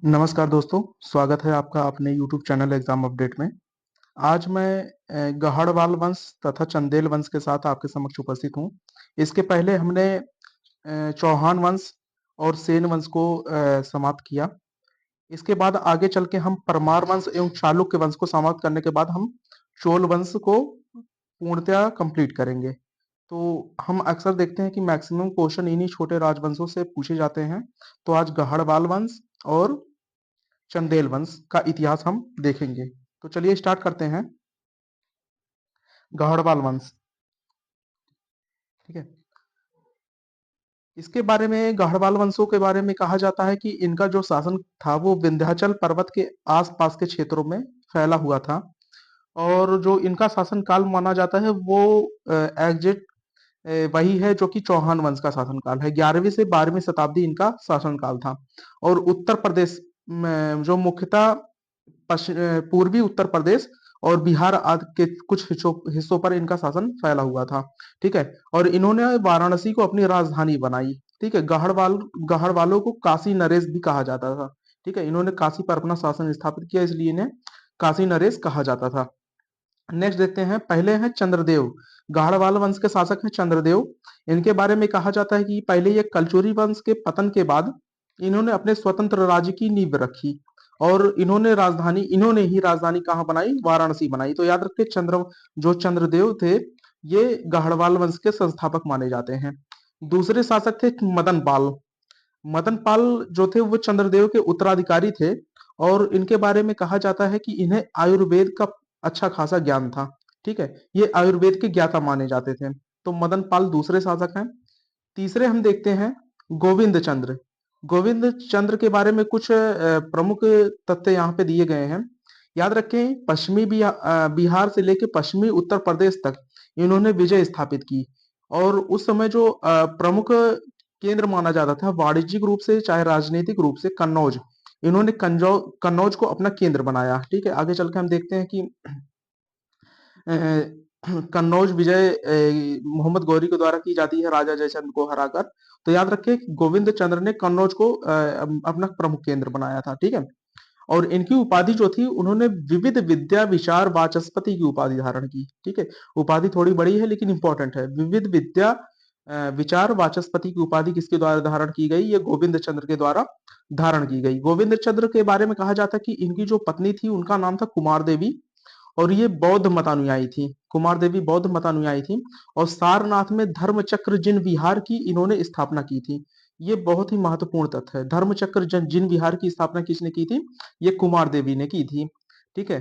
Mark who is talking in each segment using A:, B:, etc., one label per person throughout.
A: नमस्कार दोस्तों, स्वागत है आपका अपने यूट्यूब चैनल एग्जाम अपडेट में। आज मैं गढ़वाल वंश तथा चंदेल वंश के साथ आपके समक्ष उपस्थित हूँ। इसके पहले हमने चौहान वंश और सेन वंश को समाप्त किया। इसके बाद आगे चल के हम परमार वंश एवं चालुक्य वंश को समाप्त करने के बाद हम चोल वंश को पूर्णतया कंप्लीट करेंगे। तो हम अक्सर देखते हैं कि मैक्सिमम क्वेश्चन इन्हीं छोटे राजवंशों से पूछे जाते हैं। तो आज गढ़वाल वंश और चंदेल वंश का इतिहास हम देखेंगे। तो चलिए स्टार्ट करते हैं। गढ़वाल वंश, ठीक है। इसके बारे में गढ़वाल वंशों के बारे में कहा जाता है कि इनका जो शासन था वो विंध्याचल पर्वत के आसपास के क्षेत्रों में फैला हुआ था। और जो इनका शासन काल माना जाता है वो एग्जैक्ट वही है जो कि चौहान वंश का शासनकाल है। 11वीं से 12वीं शताब्दी इनका शासनकाल था। और उत्तर प्रदेश में जो मुख्यतः पूर्वी उत्तर प्रदेश और बिहार आदि के कुछ हिस्सों पर इनका शासन फैला हुआ था, ठीक है। और इन्होंने वाराणसी को अपनी राजधानी बनाई, ठीक है। गढ़वालों को काशी नरेश भी कहा जाता था, ठीक है। इन्होंने काशी पर अपना शासन स्थापित किया, इसलिए इन्हें काशी नरेश कहा जाता था। नेक्स्ट देखते हैं, पहले हैं चंद्रदेव। गढ़वाल वंश के शासक हैं चंद्रदेव। इनके बारे में कहा जाता है कि पहले ये कलचुरी वंश के पतन के बाद इन्होंने अपने स्वतंत्र राज्य की नींव रखी। और इन्होंने ही राजधानी कहाँ बनाई? वाराणसी बनाई। तो याद रखिए, जो चंद्रदेव थे ये गढ़वाल वंश के संस्थापक माने जाते हैं। दूसरे शासक थे मदन पाल। मदन पाल जो थे वो चंद्रदेव के उत्तराधिकारी थे। और इनके बारे में कहा जाता है कि इन्हें आयुर्वेद का अच्छा खासा ज्ञान था, ठीक है। ये आयुर्वेद के ज्ञाता माने जाते थे। तो मदन पाल दूसरे शासक हैं। तीसरे हम देखते हैं गोविंद चंद्र। गोविंद चंद्र के बारे में कुछ प्रमुख तथ्य यहाँ पे दिए गए हैं। याद रखें, बिहार से लेकर पश्चिमी उत्तर प्रदेश तक इन्होंने विजय स्थापित की। और उस समय जो प्रमुख केंद्र माना जाता था वाणिज्यिक रूप से चाहे राजनीतिक रूप से, कन्नौज। इन्होंने कन्नौज को अपना केंद्र बनाया, ठीक है। आगे चल के हम देखते हैं कि कन्नौज विजय मोहम्मद गौरी के द्वारा की जाती है राजा जयचंद को हराकर। तो याद रखें, गोविंद चंद्र ने कन्नौज को अपना प्रमुख केंद्र बनाया था, ठीक है। और इनकी उपाधि जो थी, उन्होंने विविध विद्या विचार वाचस्पति की उपाधि धारण की, ठीक है। उपाधि थोड़ी बड़ी है लेकिन इंपॉर्टेंट है। विविध विद्या विचार वाचस्पति की उपाधि किसके द्वारा धारण की गई? ये गोविंद चंद्र के द्वारा धारण की गई। गोविंद चंद्र के बारे में कहा जाता है कि इनकी जो पत्नी थी उनका नाम था कुमार देवी। और ये बौद्ध मतानुयायी थी। कुमार देवी बौद्ध मतानुयायी थी। और सारनाथ में धर्मचक्र जिन विहार की इन्होंने स्थापना की थी। ये बहुत ही महत्वपूर्ण तथ्य है। धर्मचक्र जिन विहार की स्थापना किसने की थी? ये कुमार देवी ने की थी, ठीक है।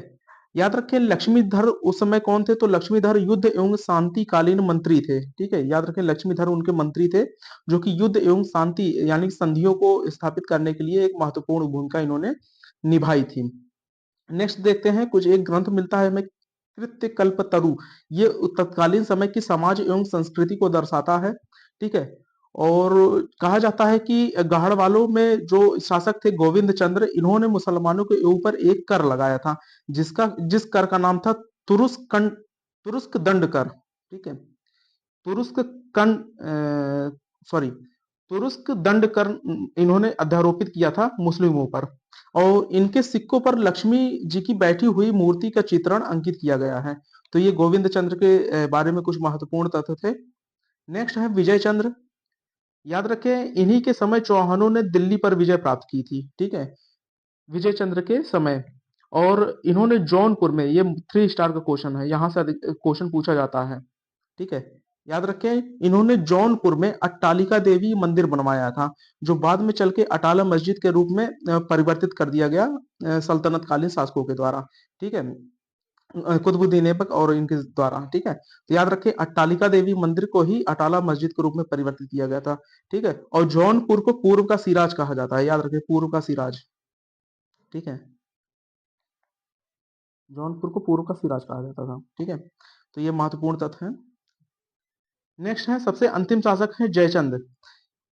A: याद रखें, लक्ष्मीधर उस समय कौन थे? तो लक्ष्मीधर युद्ध एवं शांतिकालीन मंत्री थे, ठीक है। याद रखें, लक्ष्मीधर उनके मंत्री थे जो कि युद्ध एवं शांति यानी संधियों को स्थापित करने के लिए एक महत्वपूर्ण भूमिका इन्होंने निभाई थी। नेक्स्ट देखते हैं, कुछ एक ग्रंथ मिलता है हमें, कृत्य कल्पतरु। ये तत्कालीन समय की समाज एवं संस्कृति को दर्शाता है, ठीक है। और कहा जाता है कि गाहड़ वालों में जो शासक थे गोविंद चंद्र, इन्होंने मुसलमानों के ऊपर एक कर लगाया था जिस कर का नाम था तुरुस्क दंड कर, ठीक है। तुरुस्क कं सॉरी तुरुस्क दंड कर इन्होंने अध्यारोपित किया था मुस्लिमों पर। और इनके सिक्कों पर लक्ष्मी जी की बैठी हुई मूर्ति का चित्रण अंकित किया गया है। तो ये गोविंद चंद्र के बारे में कुछ महत्वपूर्ण तथ्य थे। नेक्स्ट है विजय चंद्र। याद रखें, इन्हीं के समय चौहानों ने दिल्ली पर विजय प्राप्त की थी, ठीक है, विजय चंद्र के समय। और इन्होंने जौनपुर में, ये 3 स्टार का क्वेश्चन है, यहाँ से क्वेश्चन पूछा जाता है, ठीक है। याद रखें, इन्होंने जौनपुर में अट्टालिका देवी मंदिर बनवाया था, जो बाद में चल के अटाला मस्जिद के रूप में परिवर्तित कर दिया गया सल्तनत कालीन शासकों के द्वारा, ठीक है। कुतुबुद्दीन ऐबक और इनके द्वारा, ठीक है। तो याद रखें, अट्टालिका देवी मंदिर को ही अटाला मस्जिद के रूप में परिवर्तित किया गया था, ठीक है। और जौनपुर को पूर्व का सिराज कहा जाता है। याद रखें, पूर्व का सिराज, ठीक है। जौनपुर को पूर्व का सिराज कहा जाता था, ठीक है। तो ये महत्वपूर्ण तथ्य है। नेक्स्ट है, सबसे अंतिम शासक है जयचंद।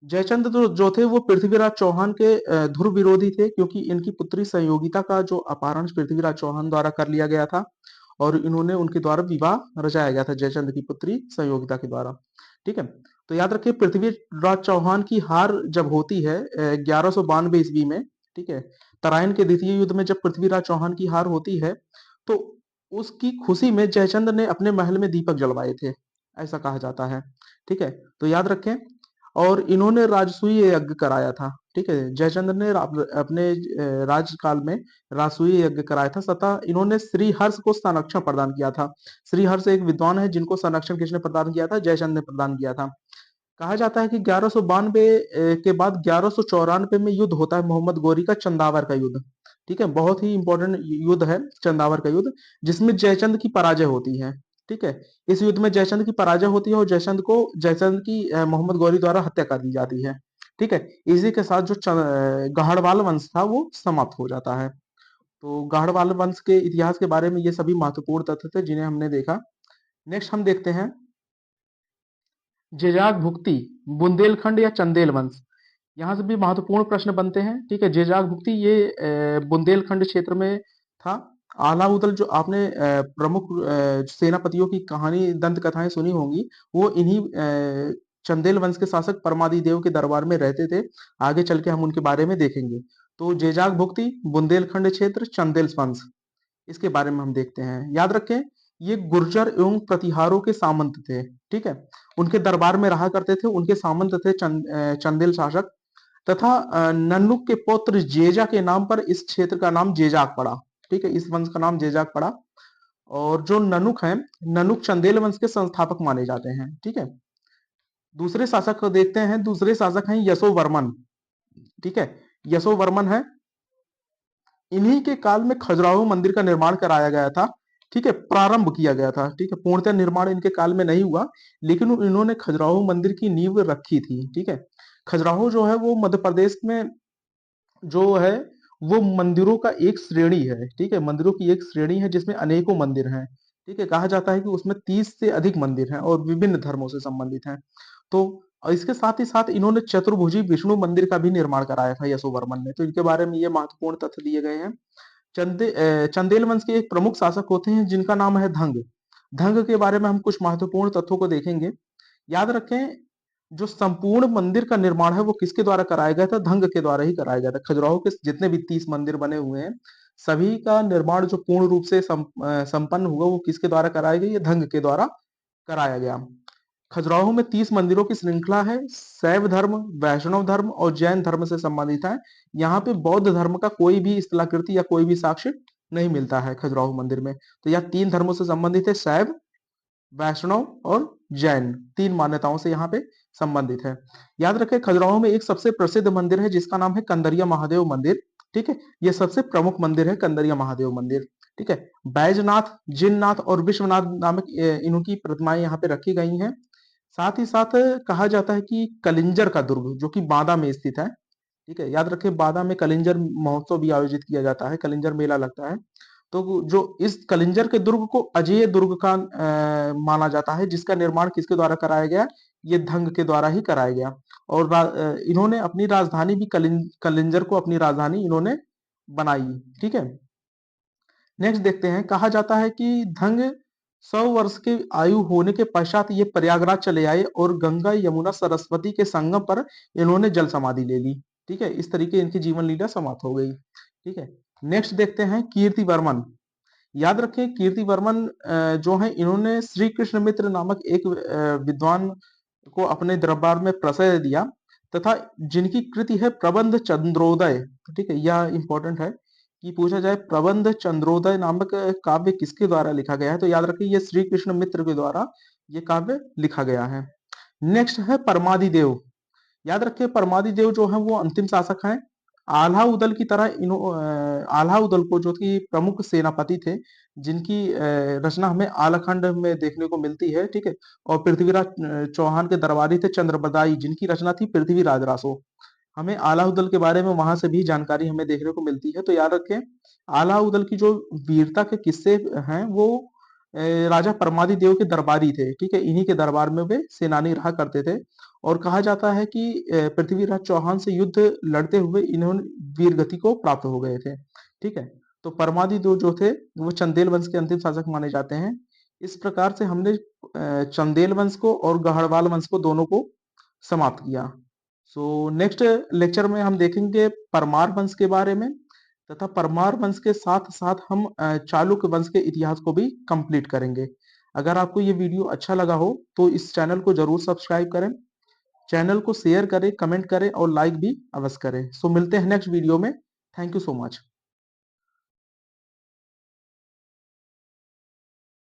A: जयचंद जो थे वो पृथ्वीराज चौहान के ध्रुव विरोधी थे, क्योंकि इनकी पुत्री संयोगिता का जो अपहरण पृथ्वीराज चौहान द्वारा कर लिया गया था। और इन्होंने उनके द्वारा विवाह रचाया गया था जयचंद की पुत्री संयोगिता के द्वारा, ठीक है। तो याद रखिए, पृथ्वीराज चौहान की हार जब होती है 1192 ईस्वी में, ठीक है। तराइन के द्वितीय युद्ध में जब पृथ्वीराज चौहान की हार होती है, तो उसकी खुशी में जयचंद्र ने अपने महल में दीपक जलवाए थे, ऐसा कहा जाता है। ठीक है, तो याद रखें। और इन्होंने राजसूय यज्ञ कराया था। ठीक है, जयचंद्र ने अपने राजकाल में राजसूय यज्ञ कराया था, तथा इन्होंने श्री हर्ष को संरक्षण प्रदान किया था। श्री हर्ष एक विद्वान है जिनको संरक्षण किसने प्रदान किया था? जयचंद्र ने प्रदान किया था। कहा जाता है कि 1192 के बाद 1194 में युद्ध होता है मोहम्मद गौरी का, चंदावर का युद्ध। ठीक है, बहुत ही इंपॉर्टेंट युद्ध है चंदावर का युद्ध, जिसमें जयचंद की पराजय होती है। ठीक है, इस युद्ध में जयचंद की पराजय होती है और जयचंद की मोहम्मद गौरी द्वारा हत्या कर दी जाती है। ठीक है, इसी के साथ जो गाहड़वाल वंश था वो समाप्त हो जाता है। तो गाहड़वाल वंश के इतिहास के बारे में ये सभी महत्वपूर्ण तथ्य थे जिन्हें हमने देखा। नेक्स्ट हम देखते हैं जेजाक भुक्ति, बुंदेलखंड या चंदेल वंश। यहाँ से भी महत्वपूर्ण प्रश्न बनते हैं। ठीक है, जेजाक भुक्ति ये बुंदेलखंड क्षेत्र में था। आलाउदल जो आपने प्रमुख सेनापतियों की कहानी दंत कथाएं सुनी होंगी, वो इन्हीं चंदेल वंश के शासक परमादि देव के दरबार में रहते थे। आगे चल के हम उनके बारे में देखेंगे। तो जेजाक भुक्ति, बुंदेलखंड क्षेत्र, चंदेल वंश, इसके बारे में हम देखते हैं। याद रखें, ये गुर्जर एवं प्रतिहारों के सामंत थे। ठीक है, उनके दरबार में रहा करते थे, उनके सामंत थे चंदेल शासक। तथा नन्नुक के पुत्र जेजा के नाम पर इस क्षेत्र का नाम जेजाक पड़ा। ठीक है, इस वंश का नाम जेजाक पड़ा। और जो ननुक हैं, ननुक चंदेल वंश के संस्थापक माने जाते हैं। ठीक है, दूसरे शासक को देखते हैं। दूसरे शासक हैं यशोवर्मन। ठीक है, यशोवर्मन है, इन्हीं के काल में खजुराहो मंदिर का निर्माण कराया गया था। ठीक है, प्रारंभ किया गया था। ठीक है, पूर्णतः निर्माण इनके काल में नहीं हुआ, लेकिन इन्होंने खजुराहो मंदिर की नींव रखी थी। ठीक है, खजुराहो जो है वो मध्य प्रदेश में जो है वो मंदिरों का एक श्रेणी है। ठीक है, मंदिरों की एक श्रेणी है जिसमें अनेकों मंदिर हैं। ठीक है, कहा जाता है कि उसमें 30 से अधिक मंदिर हैं और विभिन्न धर्मों से संबंधित हैं। तो इसके साथ ही साथ इन्होंने चतुर्भुजी विष्णु मंदिर का भी निर्माण कराया था यशोवर्मन ने। तो इनके बारे में ये महत्वपूर्ण तथ्य दिए गए हैं। चंदेल वंश के एक प्रमुख शासक होते हैं जिनका नाम है धंग। धंग के बारे में हम कुछ महत्वपूर्ण तथ्यों को देखेंगे। याद रखें, जो संपूर्ण मंदिर का निर्माण है वो किसके द्वारा कराया गया था? धंग के द्वारा ही कराया गया था। खजुराहो के जितने भी 30 मंदिर बने हुए हैं, सभी का निर्माण जो पूर्ण रूप से संपन्न हुआ वो किसके द्वारा कराया गया? ये धंग के द्वारा कराया गया। खजुराहो में 30 मंदिरों की श्रृंखला है। शैव धर्म, वैष्णव धर्म और जैन धर्म से संबंधित है। यहाँ पे बौद्ध धर्म का कोई भी स्थलाकृति या कोई भी साक्ष्य नहीं मिलता है खजुराहो मंदिर में। तो यह 3 धर्मों से संबंधित है, शैव, वैष्णव और जैन। 3 मान्यताओं से यहाँ पे संबंधित है। याद रखें, खजुराहो में एक सबसे प्रसिद्ध मंदिर है जिसका नाम है कंदरिया महादेव मंदिर। ठीक है, ये सबसे प्रमुख मंदिर है कंदरिया महादेव मंदिर। ठीक है, बैजनाथ, जिननाथ और विश्वनाथ नामक इनकी प्रतिमाएं यहाँ पे रखी गई हैं। साथ ही साथ कहा जाता है कि कलिंजर का दुर्ग जो कि बांदा में स्थित है। ठीक है, याद रखें, बांदा में कलिंजर महोत्सव भी आयोजित किया जाता है, कलिंजर मेला लगता है। तो जो इस कलिंजर के दुर्ग को अजेय दुर्ग का माना जाता है, जिसका निर्माण किसके द्वारा कराया गया? ये धंग के द्वारा ही कराया गया। और इन्होंने अपनी राजधानी भी कलिंजर को अपनी राजधानी इन्होंने बनाई। ठीक है, नेक्स्ट देखते हैं। कहा जाता है कि धंग 100 वर्ष की आयु होने के पश्चात ये प्रयागराज चले आए और गंगा यमुना सरस्वती के संगम पर इन्होंने जल समाधि ले ली। ठीक है, इस तरीके इनकी जीवन लीला समाप्त हो गई। ठीक है, नेक्स्ट देखते हैं कीर्ति वर्मन। याद रखें, कीर्ति वर्मन जो है इन्होंने श्री कृष्ण मित्र नामक एक विद्वान को अपने दरबार में प्रशय दिया, तथा जिनकी कृति है प्रबंध चंद्रोदय। ठीक है, यह इंपॉर्टेंट है कि पूछा जाए प्रबंध चंद्रोदय नामक काव्य किसके द्वारा लिखा गया है? तो याद रखिए, ये श्री कृष्ण मित्र के द्वारा ये काव्य लिखा गया है। नेक्स्ट है परमादि देव। याद रखिए, परमादि देव जो है वो अंतिम शासक हैं। आल्हा उदल की तरह आल्हा उदल को जो कि प्रमुख सेनापति थे, जिनकी रचना हमें आलाखंड में देखने को मिलती है। ठीक है, और पृथ्वीराज चौहान के दरबारी थे चंद्रबदाई, जिनकी रचना थी पृथ्वीराज रासो। हमें आला उदल के बारे में वहां से भी जानकारी हमें देखने को मिलती है। तो याद रखें, आला उदल की जो वीरता के किस्से हैं वो राजा परमादि देव के दरबारी थे। ठीक है, इन्हीं के दरबार में वे सेनानी रहा करते थे। और कहा जाता है कि पृथ्वीराज चौहान से युद्ध लड़ते हुए इन्होंने वीर गति को प्राप्त हो गए थे। ठीक है, तो परमादि देव जो थे वो चंदेल वंश के अंतिम शासक माने जाते हैं। इस प्रकार से हमने चंदेल वंश को और गढ़वाल वंश को दोनों को समाप्त किया। सो नेक्स्ट लेक्चर में हम देखेंगे परमार वंश के बारे में, तथा परमार वंश के साथ साथ हम चालुक्य वंश के इतिहास को भी कंप्लीट करेंगे। अगर आपको ये वीडियो अच्छा लगा हो तो इस चैनल को जरूर सब्सक्राइब करें, चैनल को शेयर करें, कमेंट करें और लाइक भी अवश्य करें। सो मिलते हैं नेक्स्ट वीडियो में। Thank you so much.